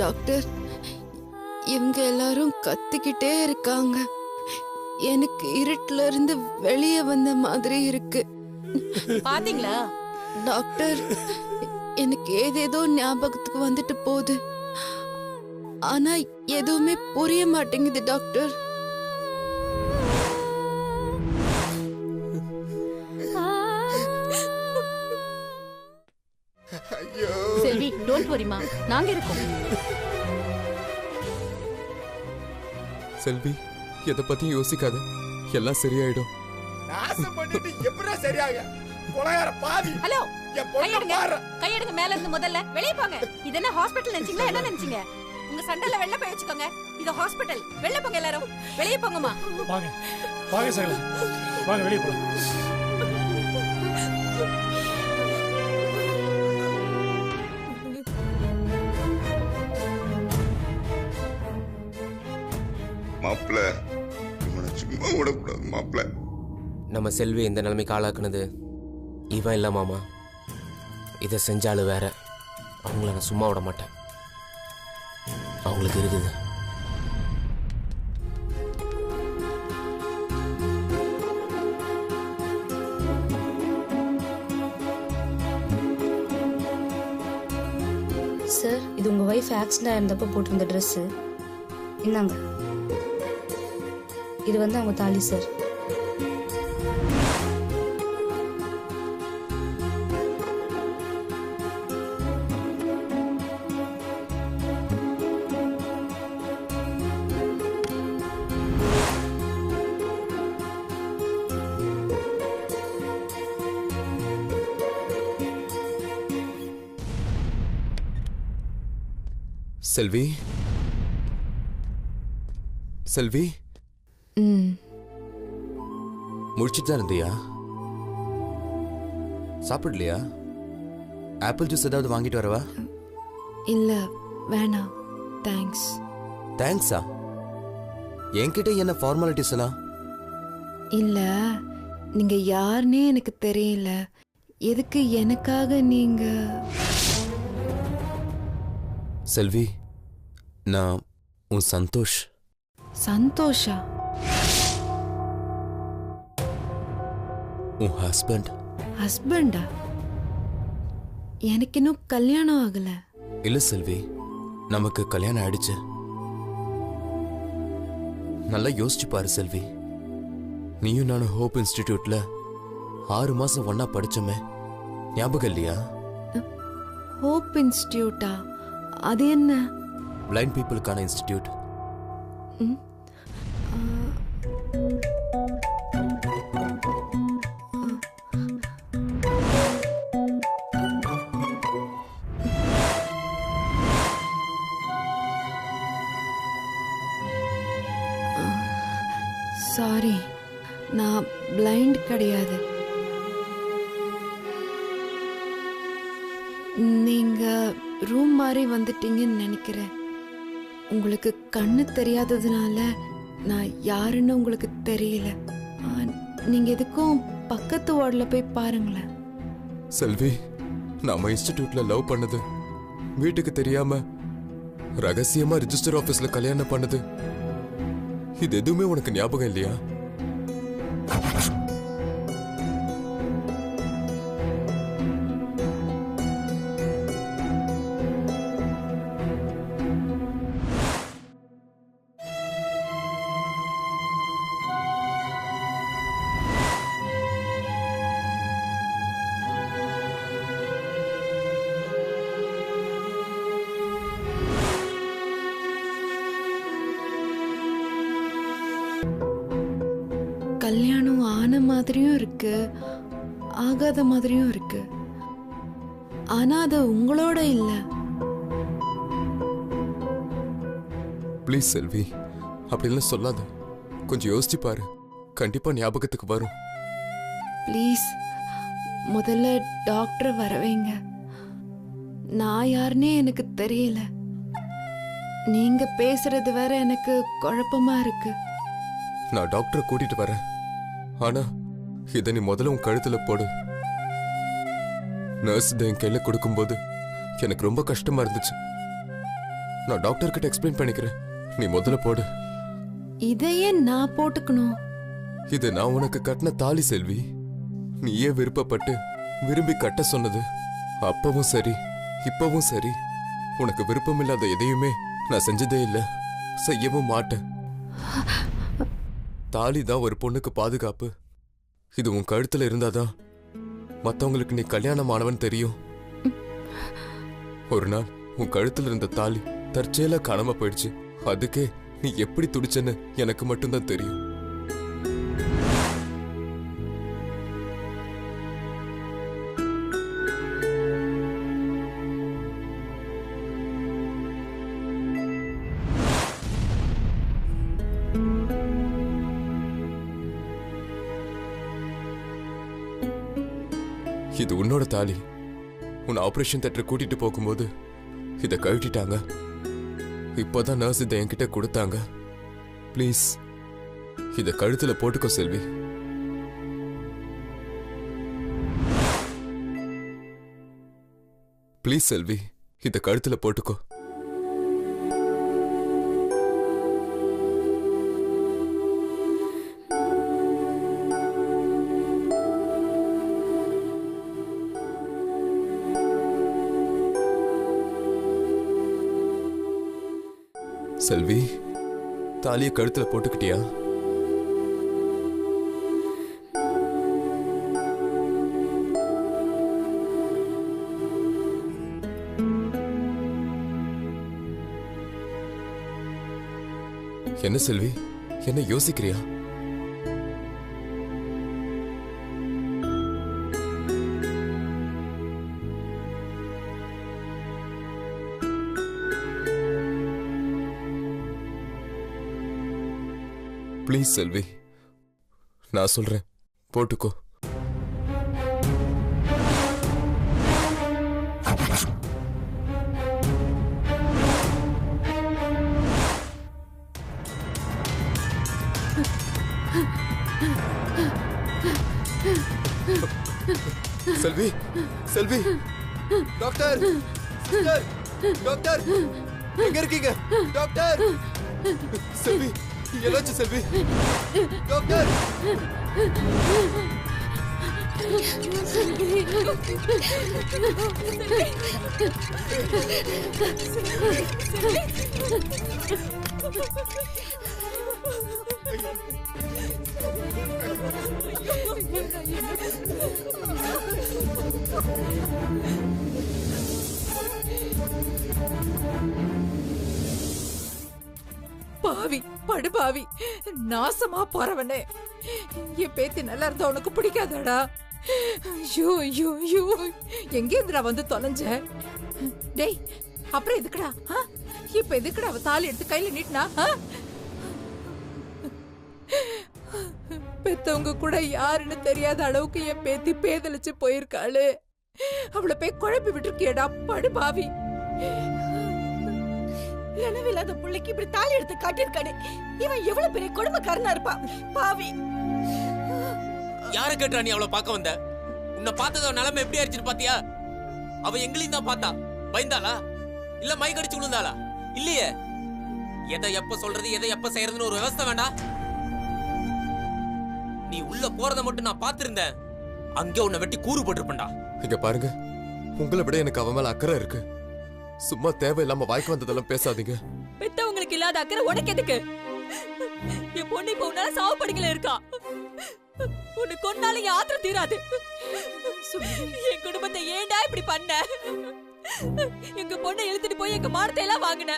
Doctor, இவங்க எல்லாரும் கத்திக்கிட்டே இருக்காங்க. எனக்கு இருட்டுல இருந்து வெளியே வந்த மாதிரி இருக்கு. பாத்தீங்களா டாக்டர், எனக்கு ஏதேதோ ஞாபகத்துக்கு வந்துட்டு போகுது. ஆனா எதுவுமே புரிய மாட்டேங்குது டாக்டர். செல்வி, டோன்ட் வரிமா, நாங்க இருக்கோம். செல்வி, எதை பத்தியும் யோசிக்காத, எல்லாம் சரியாயிடும். நாசம் பண்ணிட்டு எப்படிடா சரியாக? கொலையார பாவி. ஹலோ, என் பொண்ணு கையெடுங்க. பாரு. கையெடுங்க, மேல இருந்து முதல்ல வெளிய போங்க. இது என்ன ஹாஸ்பிடல் நினைச்சீங்களா? என்ன நினைச்சீங்க? உங்க சண்டல வெள்ள போய் வச்சுக்கோங்க. இது ஹாஸ்பிடல். வெள்ள போங்க எல்லாரும். வெளிய போங்கம்மா. வாங்க வாங்க சகல, வாங்க வெளியே போலாம். மாப்பிள்ள, இவனை சும்மா விடக்கூடாது மாப்பிள்ள. நம்ம செல்வி இந்த நிலைமைக்கு ஆளாக்குனது இவன் இல்லை மாமா. இதை செஞ்சாலும் வேற, அவங்கள நான் சும்மா விட மாட்டேன். அவங்களுக்கு இருக்குது. சார், இது உங்க வைஃப் ஆக்சிடென்ட் ஆயிருந்தப்ப போட்டிருந்த ட்ரெஸ்ஸு. இந்தாங்க, இது வந்து அவங்க தாலி சார். செல்வி, செல்வி, முடிச்சிட்டு தான் இருந்தியா? சாப்பிடலையா? ஆப்பிள் ஜூஸ் ஏதாவது வாங்கிட்டு வரவா? இல்ல, வேணாம், தேங்க்ஸ். தேங்க்ஸா? என்கிட்ட என்ன ஃபார்மாலிட்டிஸ் எல்லாம்? இல்ல, நீங்க யாருன்னே எனக்கு தெரியல. எதுக்கு எனக்காக நீங்க? செல்வி, நான் உன் சந்தோஷ். சந்தோஷா? உன் ஹஸ்பண்ட். ஹஸ்பண்டா? எனக்கு இன்னும் கல்யாணம் ஆகல. இல்ல செல்வி, நமக்கு கல்யாணம் ஆயிடுச்சு. நல்லா யோசிச்சு பாரு செல்வி. நீயும் நானும் ஹோப் இன்ஸ்டிடியூட்ல 6 மாசம் ஒன்னா படிச்சோமே, ஞாபகம் இல்லையா? ஹோப் இன்ஸ்டிடியூட்டா? அது என்ன? பிளைண்ட் பீப்புளுக்கான இன்ஸ்டிடியூட். சாரி, நான் பிளைண்ட் கிடையாது. நீங்க ரூம் மாதிரி வந்துட்டீங்கன்னு நினைக்கிறேன். உங்களுக்கு கண்ணு தெரியாததுனால நான் யாருன்னு உங்களுக்கு தெரியல. நீங்க எதுக்கும் பக்கத்து வார்டுல போய் பாருங்களேன். செல்வி, நம்ம இன்ஸ்டிடியூட்ல லவ் பண்ணது, வீட்டுக்கு தெரியாம ரகசியமா ரிஜிஸ்டர் ஆபீஸ்ல கல்யாணம் பண்ணது, இது எதுவுமே உனக்கு ஞாபகம் இல்லையா? கல்யாணம் ஆன மாதிரியும் இருக்கு, ஆகாத மாதிரியும் இருக்கு. ஆனா அது உங்களோட இல்ல. ப்ளீஸ் செல்வி, அப்படிலாம் சொல்லாத. கொஞ்சம் யோசிச்சு பாரு, கண்டிப்பா ஞாபகத்துக்கு வரும். ப்ளீஸ், முதல்ல டாக்டர் வரவைங்க. நான் யாருன்னே எனக்கு தெரியல. நீங்க பேசுறது வேற எனக்கு குழப்பமா இருக்கு. நான் டாக்டரை கூட்டிட்டு வரேன். ஆனா இதை நீ முதல்ல உன் கழுத்துல போடு. நர்ஸ் என் கையில கொடுக்கும்போது எனக்கு ரொம்ப கஷ்டமா இருந்துச்சு. நான் டாக்டர் கிட்ட எக்ஸ்பிளைன் பண்ணிக்கிறேன். நீ முதல்ல போடு. இதையே நான் போட்டுக்கணும். இது நான் உனக்கு கட்டின தாலி செல்வி. நீயே விருப்பப்பட்டு விரும்பி கட்ட சொன்னது. அப்பவும் சரி இப்பவும் சரி, உனக்கு விருப்பம் இல்லாத எதையுமே நான் செஞ்சதே இல்லை, செய்யவும் மாட்டேன். தாலி தான் ஒரு பொண்ணுக்கு பாதுகாப்பு. இது உன் கழுத்துல இருந்தாதான் மத்தவங்களுக்கு நீ கல்யாணம் ஆனவன் தெரியும். ஒரு நாள் உன் கழுத்துல இருந்த தாலி தற்செயலா காணாம போயிடுச்சு. அதுக்கே நீ எப்படி துடிச்சன்னு எனக்கு மட்டும்தான் தெரியும். இது உன்னோட தாலி. உன் ஆபரேஷன் தியேட்டர் கூட்டிட்டு போகும்போது இதை கழட்டிட்டாங்க. இப்போதான் நர்ஸ் இதை என்கிட்ட கொடுத்தாங்க. ப்ளீஸ் இதை கழுத்துல போட்டுக்கோ செல்வி. ப்ளீஸ் செல்வி, இதை கழுத்துல போட்டுக்கோ. செல்வி, தாலியை கழுத்துல போட்டுக்கிட்டியா? என்ன செல்வி, என்ன யோசிக்கிறியா? ப்ளீஸ் செல்வி, நான் சொல்றேன், போட்டுக்கோ. செல்வி, செல்வி, டாக்டர், சிஸ்டர், டாக்டர், எங்க இருக்கீங்க? டாக்டர், செல்வி, என்னாச்சு செல்வி? டாக்டர், பாவி, படுபாவி, நாசமா போறவனே. என் பேத்தி நல்லா இருந்தா உனக்கு பிடிக்காதடா? ஐயோ ஐயோ ஐயோ, எங்கேந்திரா வந்து தொலைஞ்ச? டேய், அப்புறம் எதுக்குடா? இப்ப எதுக்குடா அவ தாலி எடுத்து கையில நீட்டினா? பெத்தவங்க கூட யாருன்னு தெரியாத அளவுக்கு என் பேத்தி பேதலிச்சு போயிருக்காளு. அவளை போய் குழப்பி விட்டுருக்கியடா, படுபாவி. நினைவில்லாத பிள்ளைக்கு இப்படி தாலி எடுத்து காட்டியிருக்கானே, இவன் எவ்வளவு பெரிய கொடுமைக்காரனா இருப்பான், பாவி. யார கேட்டா நீ அவளை பார்க்க வந்த? உன்னை பார்த்தத நிலைமை எப்படி ஆயிடுச்சுன்னு பாத்தியா? அவ எங்களையும் தான் பார்த்தா. பயந்தாளா இல்ல மயக்கடிச்சு விழுந்தாளா? இல்லையே. எதை எப்ப சொல்றது எதை எப்ப செய்யறதுன்னு ஒரு விவசாய வேண்டாம். நீ உள்ள போறத மட்டும் நான் பாத்திருந்தேன், அங்கே உன்னை வெட்டி கூறு போட்டிருப்பேன்டா. இங்க பாருங்க, உங்களை விட எனக்கு அவன் மேல அக்கறை இருக்கு. சும்மா தேவையில்லாம வாய்க்கு வந்ததெல்லாம் பேசாதீங்க. பெத்தவங்களுக்கு இல்லாத அக்கறை உனக்கு எதுக்கு? என் பொண்ணு இப்ப உன்னால சாவு படிக்கல இருக்கா. உன்னை கொன்னாலும் யாத்திரை தீராது. என் குடும்பத்தை ஏண்டா இப்படி பண்ண? எங்க பொண்ணை இழுத்துட்டு போய் எங்க மானத்தை எல்லாம் வாங்கின.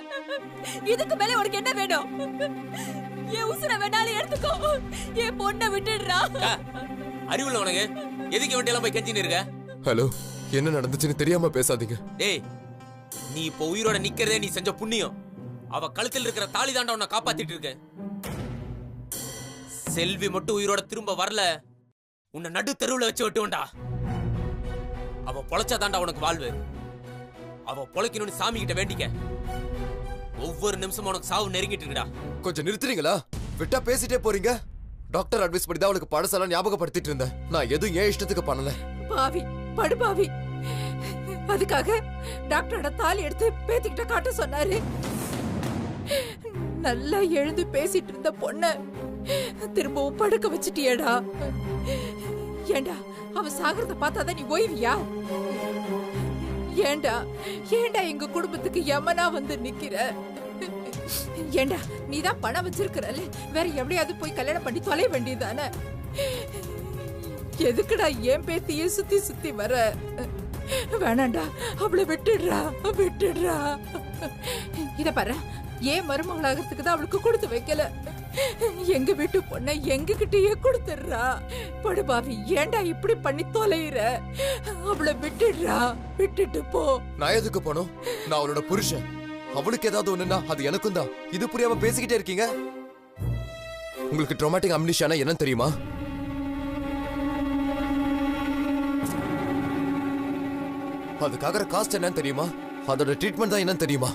இதுக்கு மேல உனக்கு என்ன வேணும்? என் உசுர வேணாலும் எடுத்துக்கோ, என் பொண்ணை விட்டுடுறா. அறிவுல உனக்கு எதுக்கு வேண்டியெல்லாம் போய் கெஞ்சின்னு இருக்க? ஹலோ, என்ன நடந்துச்சுன்னு தெரியாம பேசாதீங்க. டேய், நீ இப்ப உயிரோட நிக்கிறதே நீ செஞ்ச புண்ணியம். அவ கழுத்தில் இருக்கிற தாலி தாண்டா உன்னை காப்பாத்திட்டு இருக்க. செல்வி மட்டும் உயிரோட திரும்ப வரல, உன்னை நடு தெருவுல வச்சு விட்டுவண்டா. அவ பொழைச்சா தாண்டா உனக்கு வாழ்வு. அவ பொழைக்கணும்னு சாமி கிட்ட வேண்டிக்க. ஒவ்வொரு நிமிஷமும் உனக்கு சாவு நெருங்கிட்டு இருக்குடா. கொஞ்சம் நிறுத்துறீங்களா? விட்டா பேசிட்டே போறீங்க. டாக்டர் அட்வைஸ் பண்ணி தான் அவளுக்கு பழசெல்லாம் ஞாபகப்படுத்திட்டு இருந்தேன். நான் எதுவும் ஏன் இஷ்டத்துக்கு பண்ணல. பாவி, படுபாவி. அதுக்காக டாக்டரோட தாலி எடுத்து பேத்திக்கிட்ட காட்ட சொன்னாரு. நல்லா எழுந்து பேசிட்டு இருந்த பொண்ண திரும்பவும் படுக்க வச்சிட்டியேடா. ஏண்டா அவ சாகிறத பார்த்தாதான் நீ ஓய்வியா? ஏண்டா ஏண்டா எங்க குடும்பத்துக்கு யமனா வந்து நிக்கிற? ஏண்டா நீதான் பணம் வச்சிருக்கிறல்ல, வேற எப்படியாவது போய் கல்யாணம் பண்ணி தொலை வேண்டியதானே? எதுக்குடா ஏன் பேத்தியே சுத்தி சுத்தி வர? வேணாண்டா, அவளை விட்டுடுறா விட்டுடுறா. இத பாரு, ஏன் மருமகளாகிறதுக்கு தான் அவளுக்கு கொடுத்து வைக்கல. எங்க வீட்டு பொண்ணை எங்க கிட்டயே கொடுத்துடுறா. படுபாவி, ஏண்டா இப்படி பண்ணி தொலைற? அவளை விட்டுடுறா, விட்டுட்டு போ. நான் எதுக்கு போனோம்? நான் அவளோட புருஷன். அவளுக்கு ஏதாவது ஒண்ணுன்னா அது எனக்கும் தான். இது புரியாம பேசிக்கிட்டே இருக்கீங்க. உங்களுக்கு ட்ராமாட்டிக் அம்னிஷியானா என்னன்னு தெரியுமா? அதுக்காக காஸ்ட் என்னன்னு தெரியுமா? அதோட ட்ரீட்மெண்ட் தான் என்னன்னு தெரியுமா?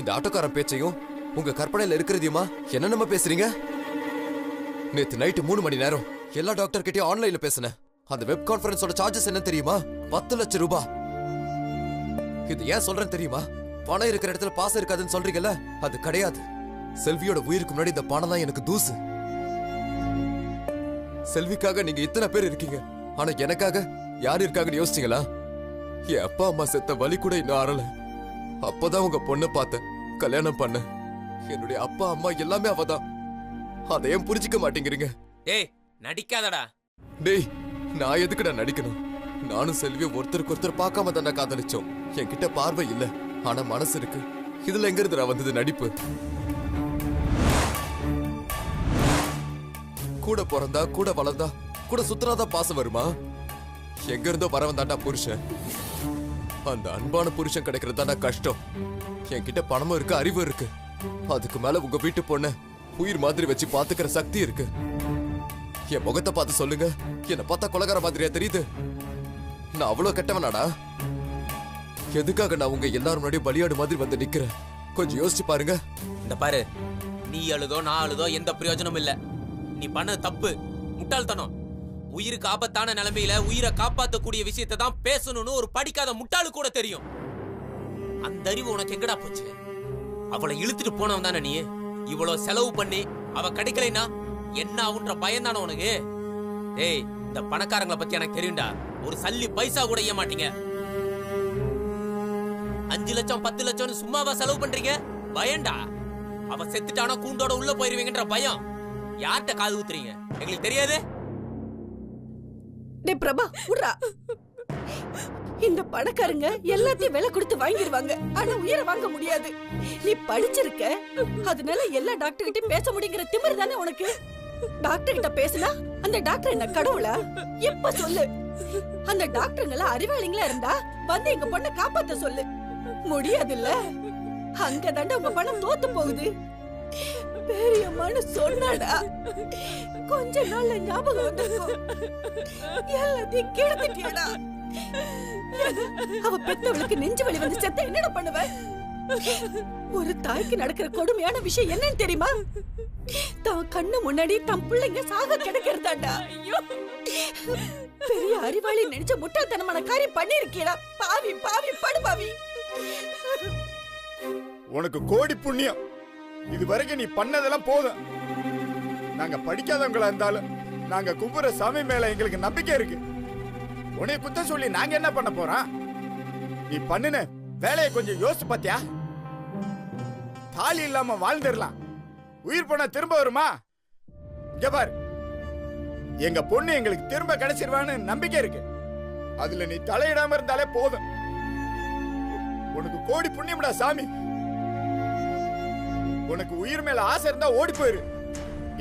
இந்த ஆட்டோக்காரன் பேச்சையும் உங்க கற்பனையில இருக்கிறதையுமா என்னென்ன பேசுறீங்க? நேத்து நைட்டு 3 மணி நேரம் எல்லா டாக்டர் கிட்டயும் ஆன்லைன்ல பேசினேன். அந்த வெப் கான்ஃபரன்ஸோட சார்ஜஸ் என்ன தெரியுமா? 10 லட்சம் ரூபாய். இது ஏன் சொல்றேன் தெரியுமா? பணம் இருக்கிற இடத்துல பாசம் இருக்காதுன்னு சொல்றீங்கல்ல, அது கிடையாது. செல்வியோட உயிருக்கு முன்னாடி இந்த பணம் தான் எனக்கு தூசு. செல்விக்காக நீங்க இத்தனை பேர் இருக்கீங்க, ஆனா எனக்காக யார் இருக்காங்கன்னு யோசிச்சீங்களா? என் அப்பா அம்மா செத்த வலி கூட இன்னும் ஆறல. அப்பதான் உங்க பொண்ணை பார்த்தேன், கல்யாணம் பண்ண. என்னுடைய அப்பா அம்மா எல்லாமே அவதான். அதையும் புரிஞ்சுக்க மாட்டேங்கிறீங்க. டேய் நடிக்காதடா. டேய், நான் எதுக்குடா நடிக்கணும்? நானும் செல்வியும் ஒருத்தருக்கு ஒருத்தர் பார்க்காம தானே காதலிச்சோம். என்கிட்ட பார்வை இல்ல, ஆனா மனசு இருக்கு. இதுல எங்க இருந்துடா வந்தது நடிப்பு? கூட பிறந்தா, கூட வளர்ந்தா, கூட சுத்தினாதான் பாசம் வருமா? எங்க இருந்தோ வரவன் தாண்டா புருஷன். அந்த அன்பான புருஷன் கிடைக்கிறது தாண்டா கஷ்டம். என்கிட்ட பணமும் இருக்கு, அறிவும் இருக்கு. அதுக்கு மேல உங்க வீட்டு பொண்ண உயிர் மாதிரி வச்சு பாத்துக்கிற சக்தி இருக்கு. என் முகத்தை பார்த்து சொல்லுங்க, என்ன பார்த்தா கொலகார மாதிரியா தெரியுது? நான் அவ்வளவு கெட்டவனாடா? எதுக்காக நான் உங்க எல்லாரும் முன்னாடியும் பலியாடு மாதிரி வந்து நிக்கிறேன்? கொஞ்சம் யோசிச்சு பாருங்க. இந்த பாரு, நீ அழுதோ நான் அழுதோ எந்த பிரயோஜனமும் இல்ல. நீ பண்ண தப்பு, முட்டாள்தனம். உயிருக்கு ஆபத்தான நிலைமையில உயிரை காப்பாற்றக்கூடிய விஷயத்தை தான் பேசணும்னு ஒரு படிக்காத முட்டாளு கூட தெரியும். அந்த அறிவு உனக்கு எங்கடா போச்சு? அவளை இழுத்துட்டு போனவன் தானே நீ. இவ்வளவு செலவு பண்ணி அவ கிடைக்கலைன்னா என்ன ஆகுன்ற பயம் தானே உனக்கு? ஏய், இந்த பணக்காரங்களை பத்தி எனக்கு தெரியும்டா. ஒரு சல்லி பைசா கூட ஏ மாட்டீங்க. 5 லட்சம் 10 லட்சம் சும்மாவா செலவு பண்றீங்க? பயம்டா. அவ செத்துட்டானா கூண்டோட உள்ள போயிருவீங்கன்ற பயம். யார்கிட்ட காது ஊத்துறீங்க? எங்களுக்கு தெரியாது. டே பிரபா, உட்ரா. இந்த பணக்காரங்க எல்லாத்தையும் விலை கொடுத்து வாங்கிடுவாங்க, ஆனா உயிரை வாங்க முடியாது. நீ படிச்சிருக்க, அதனால எல்லா டாக்டர் கிட்ட பேச முடியுங்கிற திமிரு தானே உனக்கு. டாக்டர் கிட்ட பேசினா அந்த டாக்டர் என்ன கடவுளா? இப்ப சொல்லு, அந்த டாக்டருங்களா அறிவாளிங்களா இருந்தா வந்து எங்க பொண்ணை காப்பாத்த சொல்லு. முடியாதுல்ல, அங்க தாண்டா உங்க பணம் தோத்து போகுது. பெரியம்மான்னு சொன்னாடா, கொஞ்ச நாள்ல ஞாபகம் வந்திருக்கும். எல்லாத்தையும் கெடுத்துட்டியாடா. அவ பெத்தவளுக்கு நெஞ்சு வலி வந்து செத்த என்னடா பண்ணுவ? ஒரு தாய்க்கு நடக்கிற கொடுமையான விஷயம் என்னன்னு தெரியுமா? தான் கண்ணு முன்னாடி தம் பிள்ளைங்க சாக கிடக்கிறதாண்டா. பெரிய அறிவாளி நினைச்ச முட்டாள்தனமான காரியம் பண்ணிருக்கீடா. பாவி பாவி படுபாவி. உனக்கு கோடி புண்ணியம். இது வரைக்கும் நீ பண்ணதெல்லாம் போதும். நாங்க படிக்காதவங்களா இருந்தாலும் நாங்க கும்புற சாமி மேல எங்களுக்கு நம்பிக்கை இருக்கு. உன்னை குத்த சொல்லி நாங்க என்ன பண்ண போறோம்? நீ பண்ணுன வேலையை கொஞ்சம் யோசிச்சு பாத்தியா? தாலி இல்லாம வாழ்ந்துடலாம், உயிர் போனா திரும்ப வருமா? இங்க பாரு, எங்க பொண்ணு எங்களுக்கு திரும்ப கிடைச்சிருவான்னு நம்பிக்கை இருக்கு. அதுல நீ தலையிடாம இருந்தாலே போதும். உனக்கு கோடி புண்ணியம்டா சாமி. உனக்கு உயிர் மேல ஆசை இருந்தா ஓடி போயிரு.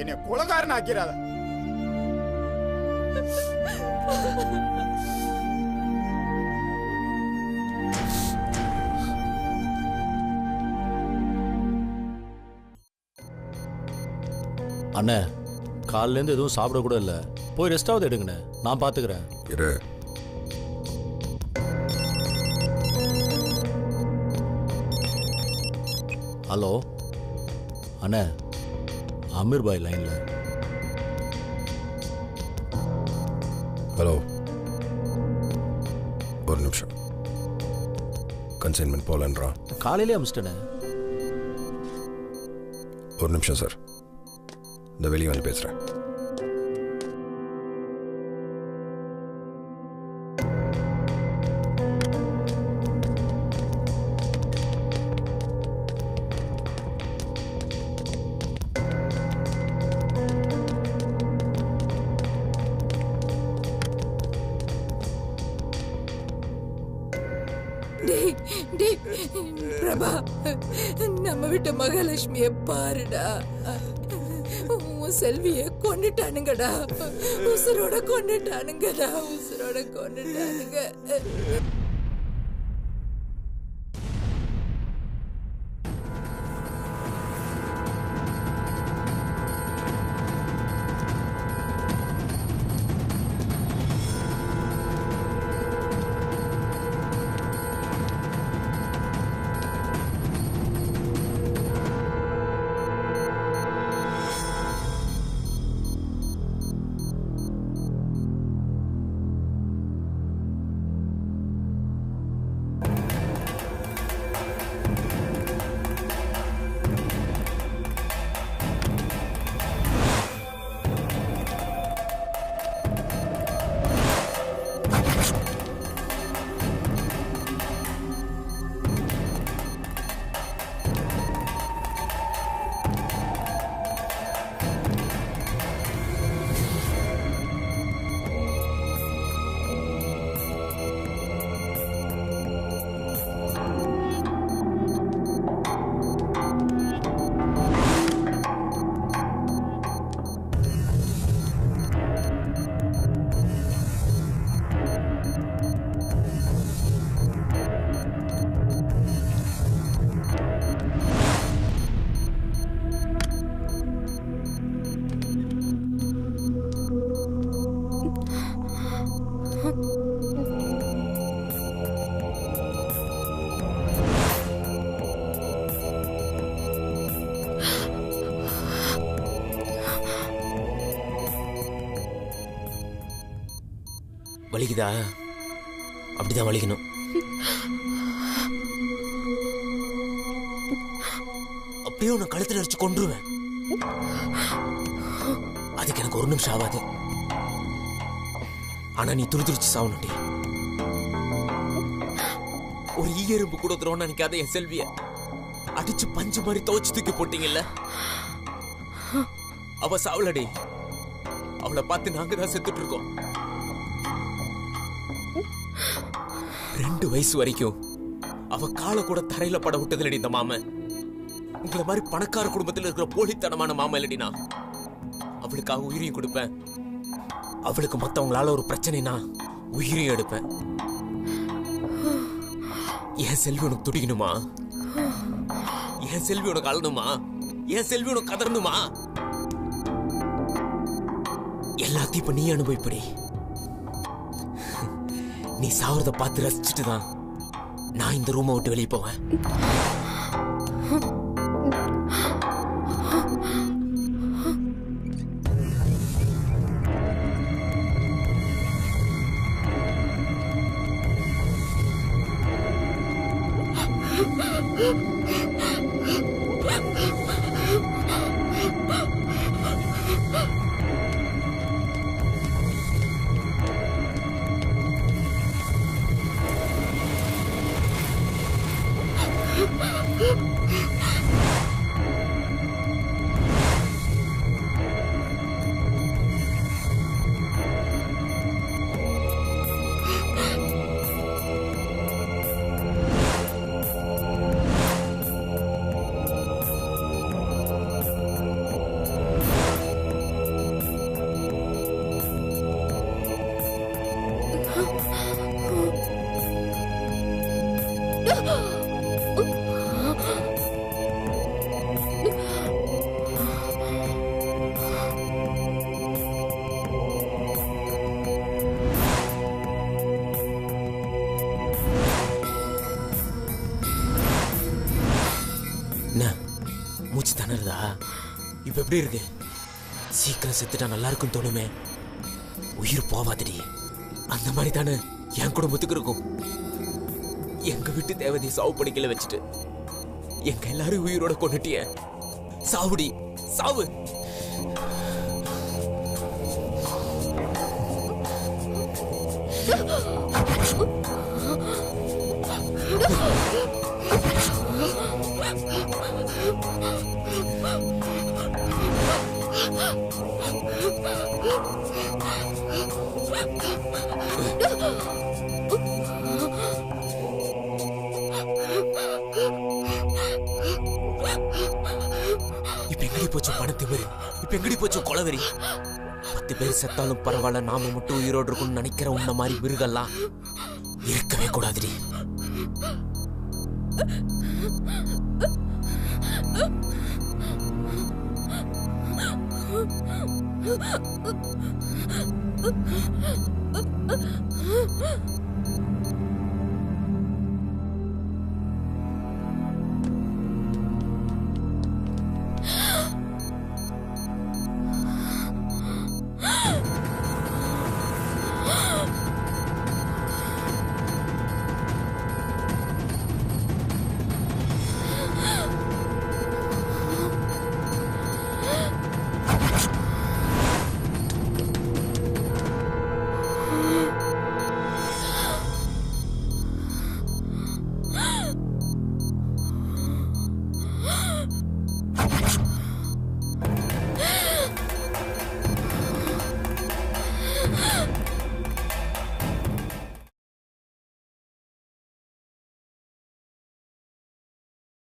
என்னை கொலகாரன் ஆக்கிறாத. அண்ணே, காலையில இருந்து எதுவும் சாப்பிட கூட இல்ல. போய் ரெஸ்டாவது எடுங்கண்ணே, நான் பாத்துக்கிறேன். ஹலோ அண்ணே, அமீர் பாய் லைன்ல. ஹலோ, ஒரு நிமிஷம். கன்சைன்மெண்ட் போலன்றா. காலையிலே அமிச்சிட்டேனே. ஒரு நிமிஷம் சார், இந்த வெளியே வந்து பேசுகிறேன். பிரபா, நம்ம வீட்டு மகாலட்சுமிய பாருடா. உன் செல்விய கொண்டுட்டானுங்கடா, உசுரோட கொண்டுட்டானுங்கடா, உசுரோட கொண்டுட்டானுங்க. வலிக்குதா? அப்படிதான் வலிக்கணும். அப்படியே உன்னை கழுத்துல அடிச்சு கொன்றுவேன். அதுக்கு எனக்கு ஒரு நிமிஷம் ஆகாது. ஆனா நீ துருதுரிச்சு சாவணுண்டி. ஒரு ஈயெறும்பு கூட தரோன்னு நினைக்காத என் செல்விய அடிச்சு பஞ்சு மாதிரி துவச்சு தூக்கி போட்டீங்கல்ல. அவ சாவலடி. அவளை பார்த்து நாங்க தான் செத்துட்டு இருக்கோம். 2 வயசு வரைக்கும் அவ காலை கூட தரையில பட விட்டது இல்லடி இந்த மாமன். உங்களை மாதிரி பணக்கார குடும்பத்தில் இருக்கிற போலித்தனமான மாமா இல்லடினா அவளுக்காக உயிரையும் கொடுப்பேன். அவளுக்கு மத்தவங்களால ஒரு பிரச்சனைனா உயிரையும் எடுப்பேன். என் செல்வி உனக்கு துடிக்கணுமா? என் செல்வி உனக்கு அழணுமா? என் செல்வி உனக்கு கதறணுமா? எல்லாத்தையும் இப்ப நீ அனுபவிப்படி. நீ சாவறத பார்த்து ரசிச்சுட்டு தான் நான் இந்த ரூமை விட்டு வெளியே போவேன். மூச்சு திணறதா? இப்ப எப்படி இருக்கு? சீக்கிரம் செத்துட்டா நல்லா இருக்கும் தோணுமே. உயிர் போவாதடி. அந்த மாதிரி தானே என் குடும்பத்துக்கு இருக்கும். எங்க வீட்டு தேவதையை சாவு படிக்கல வச்சுட்டு எங்க எல்லாரும் உயிரோட கொண்டுட்டிய. சாவுடி சாவு. இப்ப எங்கடி போச்சு பணத்திமிரு? இப்ப எங்கடி போச்சு கொலவெறி? 10 பேர் செத்தாலும் பரவாயில்ல, நாம மட்டும் உயிரோடு இருக்கும்னு நினைக்கிற உன்ன மாதிரி மிருகெல்லாம் இருக்கவே கூடாதுடி.